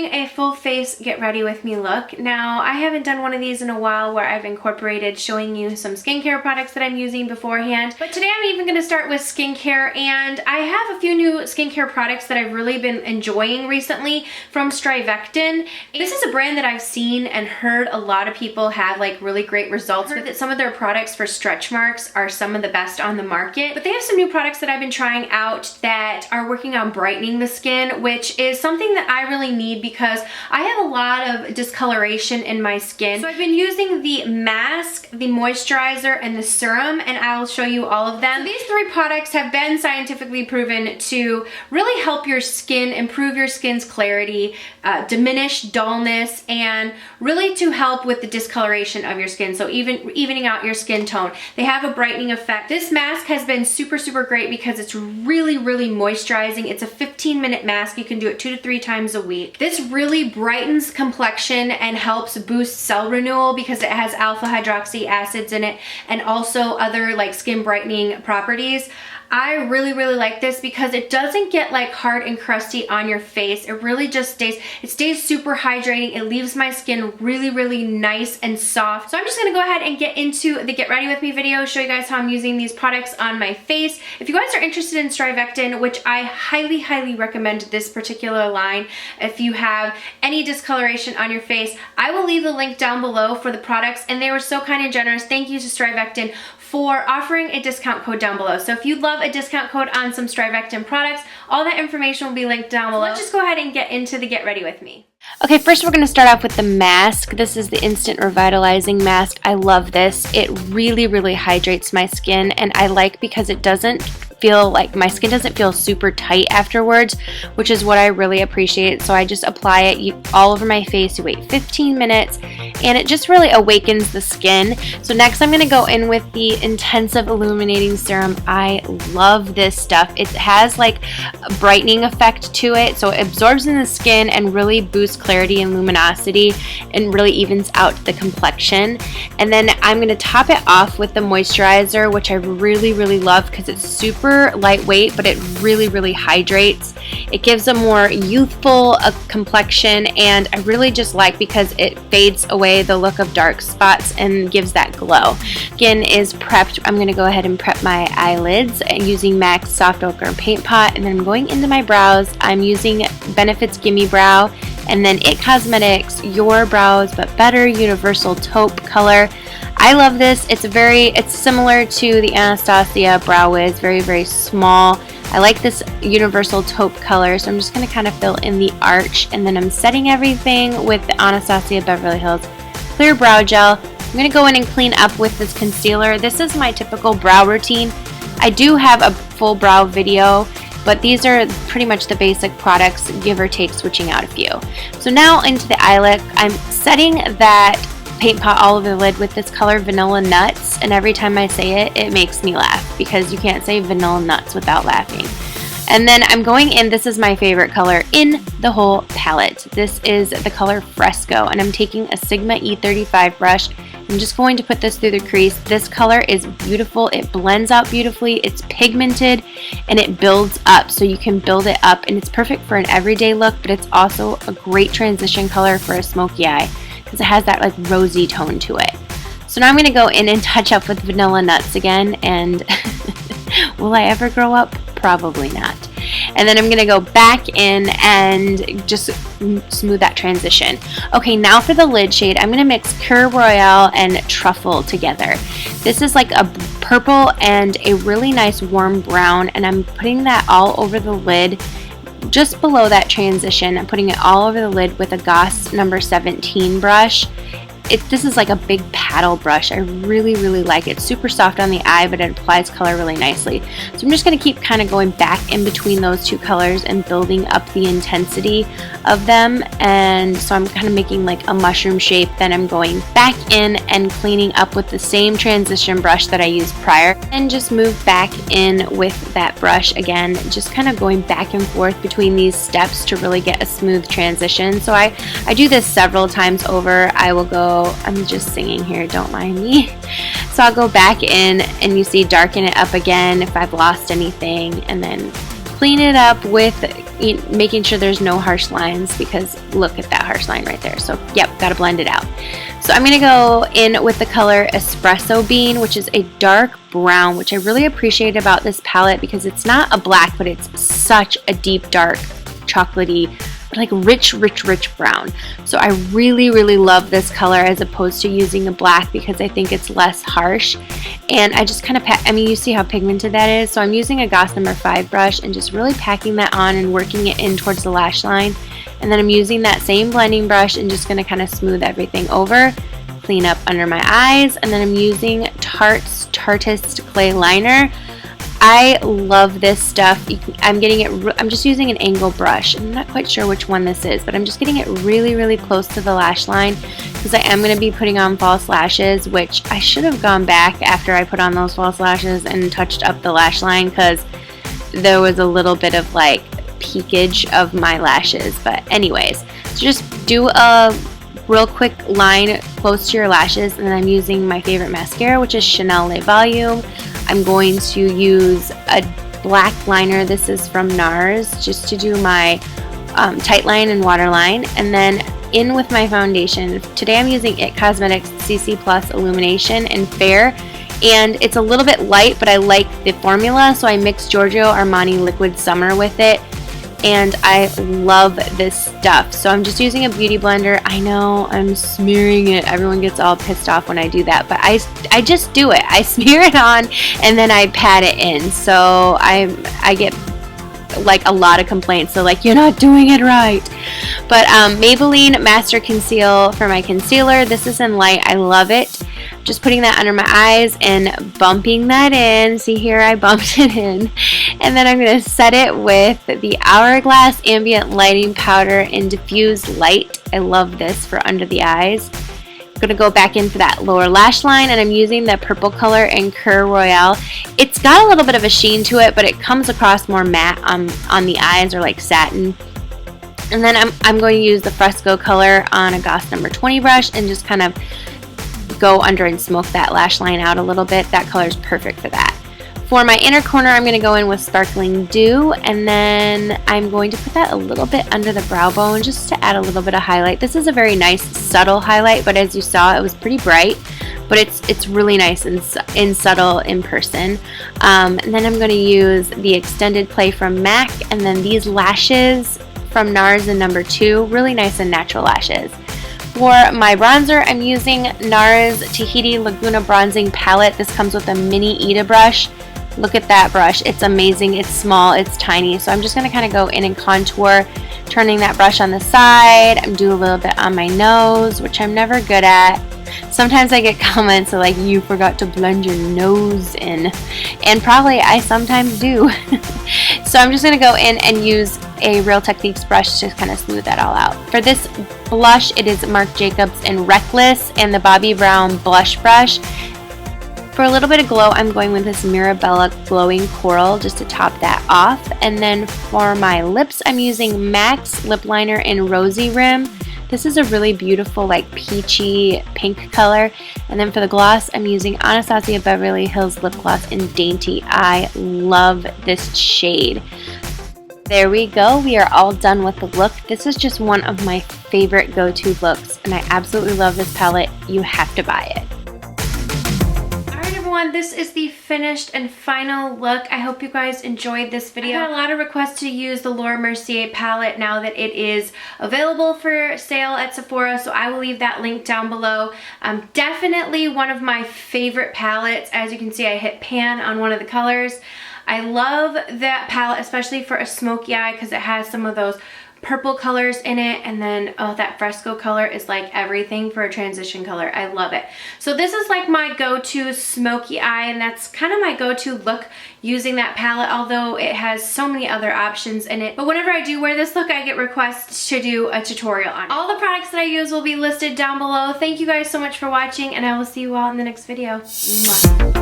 a full face get ready with me look. Now, I haven't done one of these in a while where I've incorporated showing you some skincare products that I'm using beforehand, but today I'm even going to start with skincare, and I have a few new skincare products that I've really been enjoying recently from Strivectin. This is a brand that I've seen and heard a lot of people have like really great results with it. Some of their products for stretch marks are some of the best on the market, but they have some new products that I've been trying out that are working on brightening the skin, which is something that I really need because I have a lot of discoloration in my skin. So I've been using the mask, the moisturizer, and the serum, and I'll show you all of them. So these three products have been scientifically proven to really help your skin, improve your skin's clarity, diminish dullness, and really to help with the discoloration of your skin, so evening out your skin tone. They have a brightening effect. This mask has been super great because it's really moisturizing. It's a 15-minute mask. You can do it 2 to 3 times a week. This really brightens complexion and helps boost cell renewal because it has alpha hydroxy acids in it and also other like skin brightening properties. I really like this because it doesn't get like hard and crusty on your face. It really just stays super hydrating. It leaves my skin really nice and soft. So I'm just gonna go ahead and get into the get ready with me video, show you guys how I'm using these products on my face. If you guys are interested in Strivectin, which I highly recommend this particular line, if you have any discoloration on your face, I will leave the link down below for the products, and they were so kind and generous. Thank you to Strivectin for offering a discount code down below. So if you'd love a discount code on some Strivectin products, all that information will be linked down below. Let's just go ahead and get into the get ready with me. Okay, first we're going to start off with the mask. This is the Instant Revitalizing Mask. I love this. It really hydrates my skin, and I like because it doesn't feel like my skin doesn't feel super tight afterwards, which is what I really appreciate. So I just apply it all over my face. You wait 15 minutes and it just really awakens the skin. So next I'm going to go in with the Intensive Illuminating Serum. I love this stuff. It has like a brightening effect to it, so it absorbs in the skin and really boosts clarity and luminosity and really evens out the complexion. And then I'm going to top it off with the moisturizer, which I really love because it's super lightweight, but it really hydrates. It gives a more youthful complexion, and I really just like because it fades away the look of dark spots and gives that glow. Skin is prepped. I'm going to go ahead and prep my eyelids using MAC's Soft Ochre Paint Pot, and then I'm going into my brows. I'm using Benefit's Gimme Brow, and then IT Cosmetics Your Brows But Better Universal Taupe color. I love this. It's similar to the Anastasia Brow Wiz, very small. I like this universal taupe color, so I'm just going to kind of fill in the arch, and then I'm setting everything with the Anastasia Beverly Hills Clear Brow Gel. I'm going to go in and clean up with this concealer. This is my typical brow routine. I do have a full brow video, but these are pretty much the basic products, give or take, switching out a few. So now into the eye look, I'm setting that paint pot all over the lid with this color Vanilla Nuts, and every time I say it, it makes me laugh because you can't say Vanilla Nuts without laughing. And then I'm going in, this is my favorite color in the whole palette. This is the color Fresco, and I'm taking a Sigma E35 brush. I'm just going to put this through the crease. This color is beautiful. It blends out beautifully. It's pigmented and it builds up, so you can build it up, and it's perfect for an everyday look, but it's also a great transition color for a smoky eye because it has that like rosy tone to it. So now I'm going to go in and touch up with Vanilla Nuts again, and will I ever grow up? Probably not. And then I'm going to go back in and just smooth that transition. Okay, now for the lid shade, I'm going to mix Cure Royale and Truffle together. This is like a purple and a really nice warm brown, and I'm putting that all over the lid. Just below that transition, I'm putting it all over the lid with a Goss number 17 brush. This is like a big paddle brush. I really like it. It's super soft on the eye, but it applies color really nicely. So I'm just going to keep kind of going back in between those two colors and building up the intensity of them. And so I'm kind of making like a mushroom shape. Then I'm going back in and cleaning up with the same transition brush that I used prior, and just move back in with that brush again, just kind of going back and forth between these steps to really get a smooth transition. So I do this several times over. I will go, I'm just singing here, don't mind me. So I'll go back in and you see darken it up again if I've lost anything, and then clean it up with making sure there's no harsh lines, because look at that harsh line right there. So yep, gotta blend it out. So I'm gonna go in with the color Espresso Bean, which is a dark brown, which I really appreciate about this palette because it's not a black, but it's such a deep, dark, chocolatey, like rich brown. So I really love this color as opposed to using a black because I think it's less harsh. And I just kind of I mean, you see how pigmented that is. So I'm using a Goss number 5 brush and just really packing that on and working it in towards the lash line. And then I'm using that same blending brush and just going to kind of smooth everything over, clean up under my eyes. And then I'm using Tarteist Clay Liner. I love this stuff. I'm getting it, I'm just using an angle brush. I'm not quite sure which one this is, but I'm just getting it really close to the lash line because I am going to be putting on false lashes, which I should have gone back after I put on those false lashes and touched up the lash line because there was a little bit of like peakage of my lashes. But anyways, so just do a real quick line close to your lashes, and then I'm using my favorite mascara, which is Chanel Le Volume. I'm going to use a black liner. This is from NARS, just to do my tight line and waterline. And then in with my foundation. Today I'm using IT Cosmetics CC Plus Illumination in Fair. And it's a little bit light, but I like the formula, so I mixed Giorgio Armani Liquid Summer with it. And I love this stuff. So I'm just using a beauty blender. I know I'm smearing it. Everyone gets all pissed off when I do that, but I just do it. I smear it on and then I pat it in. So I get like a lot of complaints. So like, you're not doing it right. But Maybelline Master Conceal for my concealer. This is in light. I love it. Just putting that under my eyes and bumping that in. See here, I bumped it in. And then I'm going to set it with the Hourglass Ambient Lighting Powder in Diffuse Light. I love this for under the eyes. I'm going to go back in for that lower lash line, and I'm using the purple color in Cur Royale. It's got a little bit of a sheen to it, but it comes across more matte on the eyes, or like satin. And then I'm going to use the Fresco color on a Goss number 20 brush and just kind of go under and smoke that lash line out a little bit. That color is perfect for that. For my inner corner, I'm going to go in with Sparkling Dew, and then I'm going to put that a little bit under the brow bone just to add a little bit of highlight. This is a very nice subtle highlight, but as you saw, it was pretty bright, but it's really nice and subtle in person. And then I'm going to use the Extended Play from MAC, and then these lashes from NARS in number 2, really nice and natural lashes. For my bronzer, I'm using NARS Tahiti Laguna Bronzing Palette. This comes with a mini Ita brush. Look at that brush. It's amazing. It's small. It's tiny. So I'm just going to kind of go in and contour, turning that brush on the side. I'm doing a little bit on my nose, which I'm never good at. Sometimes I get comments like, you forgot to blend your nose in. And probably I sometimes do. So I'm just going to go in and use a Real Techniques brush to kind of smooth that all out. For this blush, it is Marc Jacobs in Reckless and the Bobbi Brown blush brush. For a little bit of glow, I'm going with this Mirabella Glowing Coral just to top that off. And then for my lips, I'm using MAC's lip liner in Rosy Rim. This is a really beautiful, like peachy pink color. And then for the gloss, I'm using Anastasia Beverly Hills Lip Gloss in Dainty. I love this shade. There we go. We are all done with the look. This is just one of my favorite go-to looks, and I absolutely love this palette. You have to buy it. This is the finished and final look. I hope you guys enjoyed this video. I had a lot of requests to use the Laura Mercier palette now that it is available for sale at Sephora, so I will leave that link down below. Definitely one of my favorite palettes. As you can see, I hit pan on one of the colors. I love that palette, especially for a smoky eye, because it has some of those purple colors in it, and then oh, that fresco color is like everything for a transition color. I love it. So this is like my go-to smoky eye, and that's kind of my go-to look using that palette, although it has so many other options in it. But whenever I do wear this look, I get requests to do a tutorial on it. All the products that I use will be listed down below. Thank you guys so much for watching, and I will see you all in the next video. Mwah.